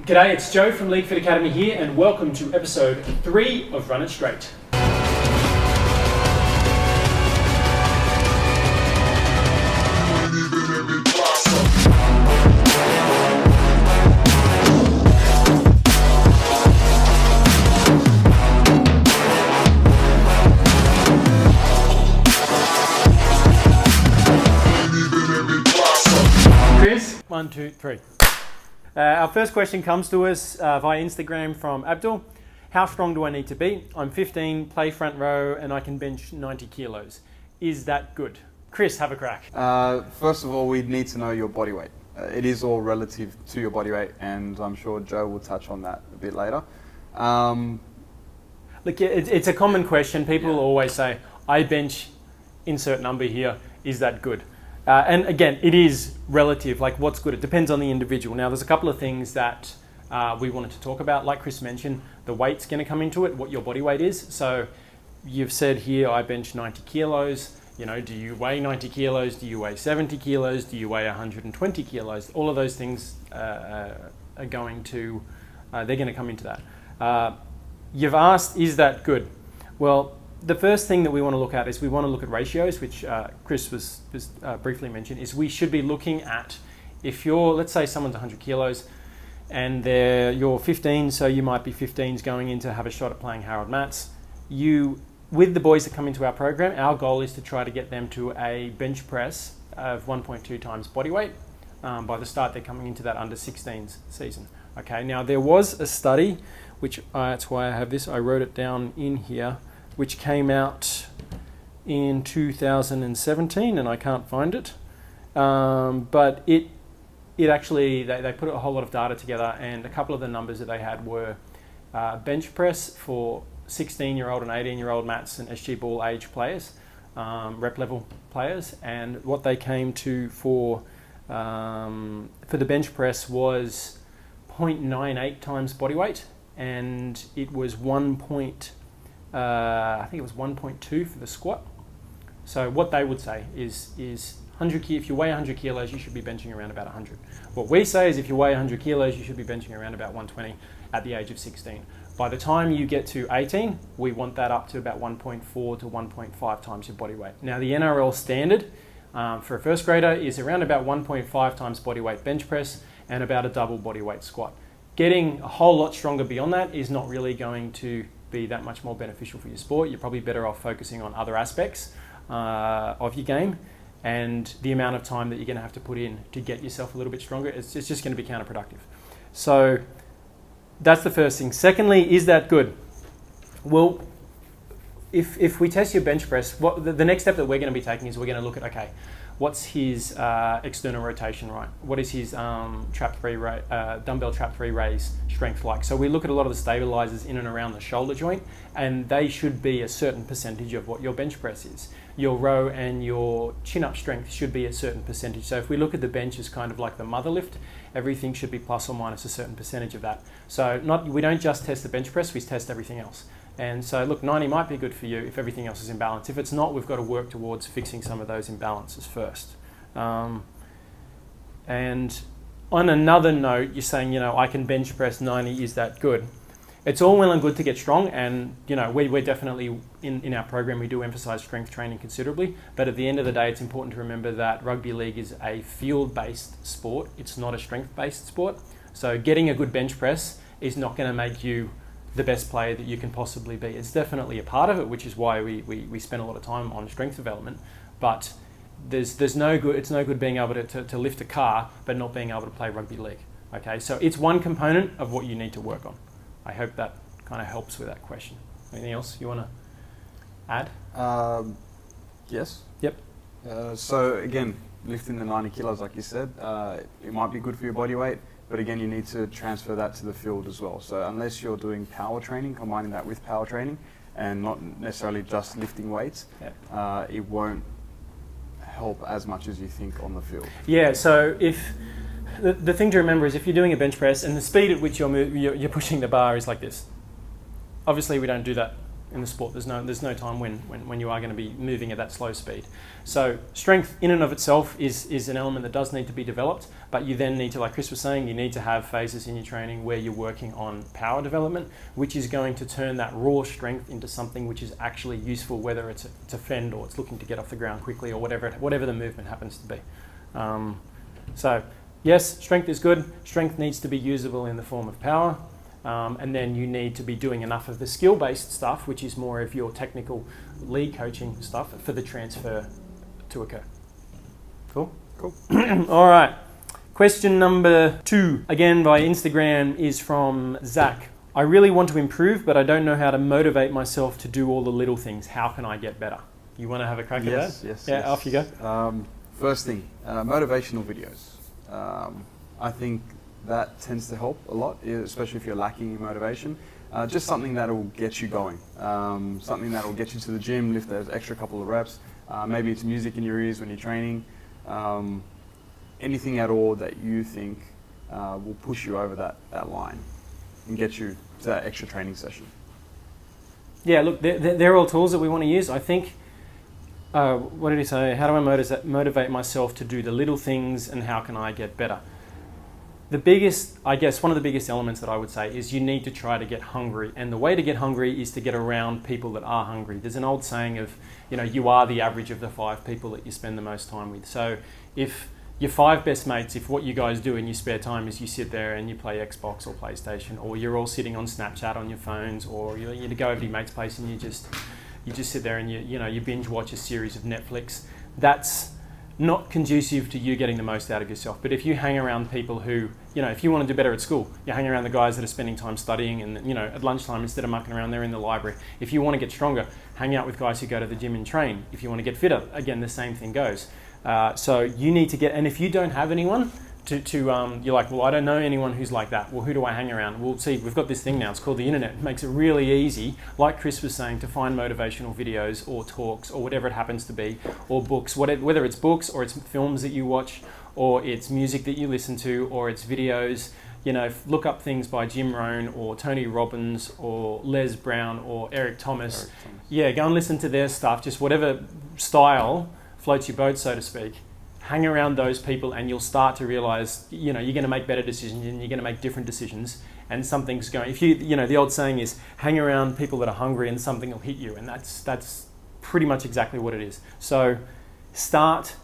G'day, it's Joe from League Fit Academy here, and welcome to episode 3 of Run It Straight. Chris, 1, 2, 3. Our first question comes to us via Instagram from Abdul. How strong do I need to be? I'm 15, play front row, and I can bench 90 kilos. Is that good? Chris, have a crack. First of all, we need to know your body weight. It is all relative to your body weight, and I'm sure Joe will touch on that a bit later. Look, it's a common question. People always say, I bench insert number here. Is that good? And again, it is relative, like what's good. It depends on the individual. Now, there's a couple of things that we wanted to talk about. Like Chris mentioned, the weight's going to come into it, what your body weight is. So you've said here, I bench 90 kilos. You know, do you weigh 90 kilos? Do you weigh 70 kilos? Do you weigh 120 kilos? All of those things are going to, they're going to come into that. You've asked, is that good? Well, the first thing that we want to look at is we want to look at ratios, which Chris was briefly mentioned, is we should be looking at if you're, let's say someone's 100 kilos and you're 15, so you might be 15s going in to have a shot at playing Harold Mats. With the boys that come into our program, our goal is to try to get them to a bench press of 1.2 times body weight. By the start, they're coming into that under 16s season. Okay, now there was a study, which that's why I have this, I wrote it down in here, which came out in 2017, and I can't find it. But it actually, they put a whole lot of data together, and a couple of the numbers that they had were bench press for 16-year-old and 18-year-old Mats and SG Ball age players, rep level players, and what they came to for the bench press was 0.98 times body weight, and it was I think it was 1.2 for the squat. So what they would say is 100 if you weigh 100 kilos, you should be benching around about 100. What we say is if you weigh 100 kilos, you should be benching around about 120 at the age of 16. By the time you get to 18, we want that up to about 1.4 to 1.5 times your body weight. Now the NRL standard for a first grader is around about 1.5 times body weight bench press and about a double body weight squat. Getting a whole lot stronger beyond that is not really going to be that much more beneficial for your sport. You're probably better off focusing on other aspects of your game, and the amount of time that you're going to have to put in to get yourself a little bit stronger, it's just going to be counterproductive. So that's the first thing. Secondly, is that good? Well, if we test your bench press, the next step that we're going to be taking is we're going to look at, okay, what's his external rotation, right? What is his dumbbell trap 3 raise strength like? So we look at a lot of the stabilizers in and around the shoulder joint, and they should be a certain percentage of what your bench press is. Your row and your chin up strength should be a certain percentage. So if we look at the bench as kind of like the mother lift, everything should be plus or minus a certain percentage of that. So we don't just test the bench press, we test everything else. And so look, 90 might be good for you if everything else is in balance. If it's not, we've got to work towards fixing some of those imbalances first. And on another note, you're saying, I can bench press 90, is that good? It's all well and good to get strong, and we're definitely, in our program, we do emphasize strength training considerably, but at the end of the day, it's important to remember that rugby league is a field-based sport. It's not a strength-based sport. So getting a good bench press is not going to make you the best player that you can possibly be. It's definitely a part of it, which is why we spend a lot of time on strength development, but it's no good being able to lift a car but not being able to play rugby league. Okay, so it's one component of what you need to work on. I hope that kind of helps with that question. Anything else you want to add? Yes. Yep. So again, lifting the 90 kilos, like you said, it might be good for your body weight, but again, you need to transfer that to the field as well. So unless you're doing power training, combining that with power training, and not necessarily just lifting weights, it won't help as much as you think on the field. Yeah, so if the thing to remember is if you're doing a bench press and the speed at which you're pushing the bar is like this, obviously we don't do that in the sport. There's no time when you are going to be moving at that slow speed. So strength in and of itself is an element that does need to be developed, but you then need to, like Chris was saying, you need to have phases in your training where you're working on power development, which is going to turn that raw strength into something which is actually useful, whether it's to fend or it's looking to get off the ground quickly or whatever the movement happens to be. So yes, strength is good. Strength needs to be usable in the form of power. And then you need to be doing enough of the skill-based stuff, which is more of your technical league coaching stuff, for the transfer to occur. Cool? Cool. All right. Question number 2, again by Instagram, is from Zach. I really want to improve, but I don't know how to motivate myself to do all the little things. How can I get better? You want to have a crack at that? Yes. Yeah, off you go. First thing, motivational videos. I think that tends to help a lot, especially if you're lacking in motivation. Just something that will get you going. Something that will get you to the gym, lift those extra couple of reps. Maybe it's music in your ears when you're training. Anything at all that you think will push you over that line and get you to that extra training session. Yeah, look, they're all tools that we want to use. I think, what did he say? How do I motivate myself to do the little things, and how can I get better? The biggest, I guess, one of the biggest elements that I would say is you need to try to get hungry. And the way to get hungry is to get around people that are hungry. There's an old saying of, you are the average of the 5 people that you spend the most time with. So if your 5 best mates, if what you guys do in your spare time is you sit there and you play Xbox or PlayStation, or you're all sitting on Snapchat on your phones, or you go over to your mate's place and you just sit there and you binge watch a series of Netflix, that's not conducive to you getting the most out of yourself. But if you hang around people who, if you want to do better at school, you hang around the guys that are spending time studying, and at lunchtime, instead of mucking around, they're in the library. If you want to get stronger, hang out with guys who go to the gym and train. If you want to get fitter, again, the same thing goes. So you need to get, and if you don't have anyone you're like, well, I don't know anyone who's like that. Well, who do I hang around? Well, see, we've got this thing now. It's called the internet. It makes it really easy, like Chris was saying, to find motivational videos or talks or whatever it happens to be, or books, whether it's books or it's films that you watch, or it's music that you listen to, or it's videos. Look up things by Jim Rohn or Tony Robbins or Les Brown or Eric Thomas. Yeah, go and listen to their stuff. Just whatever style floats your boat, so to speak. Hang around those people and you'll start to realize, you're going to make better decisions and you're going to make different decisions, and something's going, if the old saying is hang around people that are hungry and something will hit you, and that's pretty much exactly what it is. So start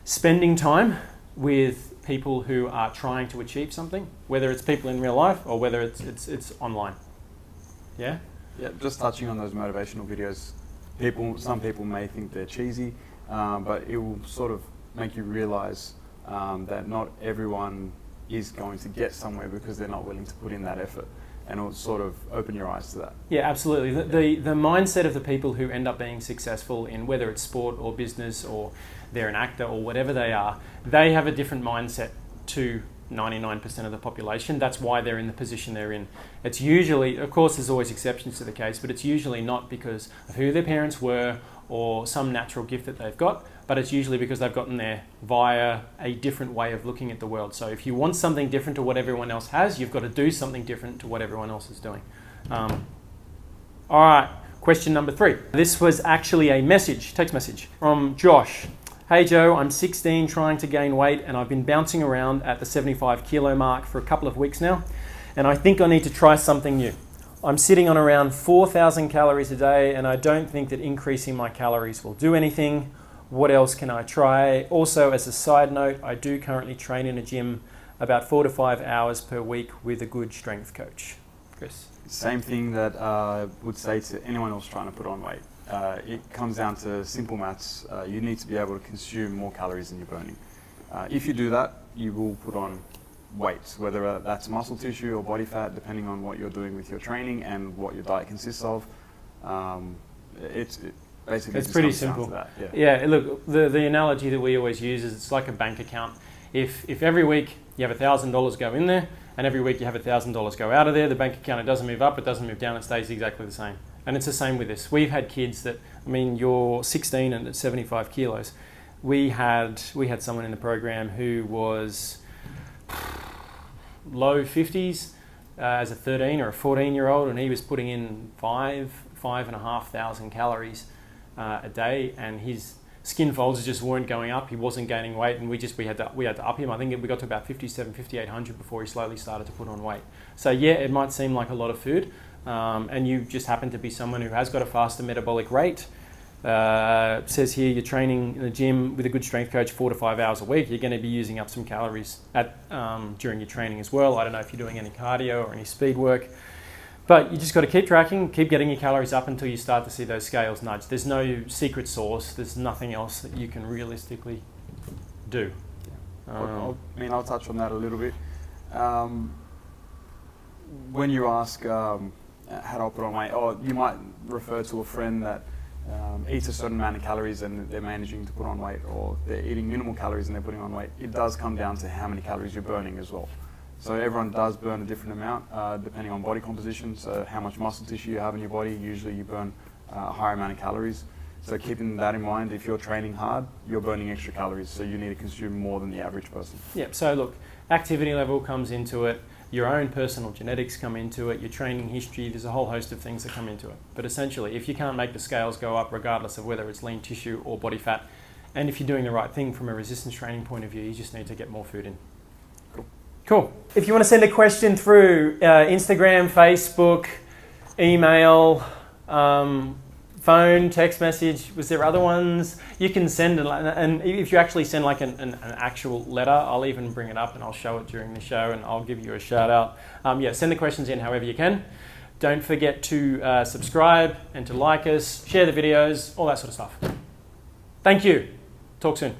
spending time with people who are trying to achieve something, whether it's people in real life or whether it's online. Yeah? Yeah, just touching on those motivational videos, some people may think they're cheesy, but it will sort of make you realize that not everyone is going to get somewhere because they're not willing to put in that effort, and it'll sort of open your eyes to that. Yeah, absolutely. The mindset of the people who end up being successful in whether it's sport or business or they're an actor or whatever they are, they have a different mindset to 99% of the population. That's why they're in the position they're in. It's usually, of course there's always exceptions to the case, but it's usually not because of who their parents were or some natural gift that they've got, but it's usually because they've gotten there via a different way of looking at the world. So if you want something different to what everyone else has, you've got to do something different to what everyone else is doing. All right, question number 3. This was actually a text message from Josh. Hey Joe, I'm 16, trying to gain weight, and I've been bouncing around at the 75 kilo mark for a couple of weeks now, and I think I need to try something new. I'm sitting on around 4,000 calories a day, and I don't think that increasing my calories will do anything. What else can I try? Also, as a side note, I do currently train in a gym about 4 to 5 hours per week with a good strength coach. Chris? Same thing that I would say to anyone else trying to put on weight. It comes down to simple maths. You need to be able to consume more calories than you're burning. If you do that, you will put on weight, whether that's muscle tissue or body fat, depending on what you're doing with your training and what your diet consists of. Basically, it's pretty simple. That, yeah, look, the analogy that we always use is it's like a bank account. If every week you have $1,000 go in there, and every week you have $1,000 go out of there, the bank account, it doesn't move up, it doesn't move down, it stays exactly the same. And it's the same with this. We've had kids that, you're 16 and at 75 kilos. We had someone in the program who was low 50s as a 13 or a 14-year-old, and he was putting in 5 5,500 calories a day, and his skin folds just weren't going up. He wasn't gaining weight, and we had to up him. I think we got to about 5,800 before he slowly started to put on weight. So yeah, it might seem like a lot of food, and you just happen to be someone who has got a faster metabolic rate. It says here you're training in the gym with a good strength coach 4 to 5 hours a week. You're going to be using up some calories during your training as well. I don't know if you're doing any cardio or any speed work, but you just got to keep tracking, keep getting your calories up until you start to see those scales nudge. There's no secret sauce. There's nothing else that you can realistically do. I'll touch on that a little bit. When you ask how do I put on weight, or you might refer to a friend that eats a certain amount of calories and they're managing to put on weight, or they're eating minimal calories and they're putting on weight. It does come down to how many calories you're burning as well. So everyone does burn a different amount depending on body composition. So how much muscle tissue you have in your body, usually you burn a higher amount of calories. So keeping that in mind, if you're training hard, you're burning extra calories, so you need to consume more than the average person. Yeah, so look, activity level comes into it, your own personal genetics come into it, your training history, there's a whole host of things that come into it. But essentially, if you can't make the scales go up regardless of whether it's lean tissue or body fat, and if you're doing the right thing from a resistance training point of view, you just need to get more food in. Cool. If you want to send a question through Instagram, Facebook, email, phone, text message, was there other ones? You can send, and if you actually send like an actual letter, I'll even bring it up and I'll show it during the show and I'll give you a shout out. Send the questions in however you can. Don't forget to subscribe and to like us, share the videos, all that sort of stuff. Thank you. Talk soon.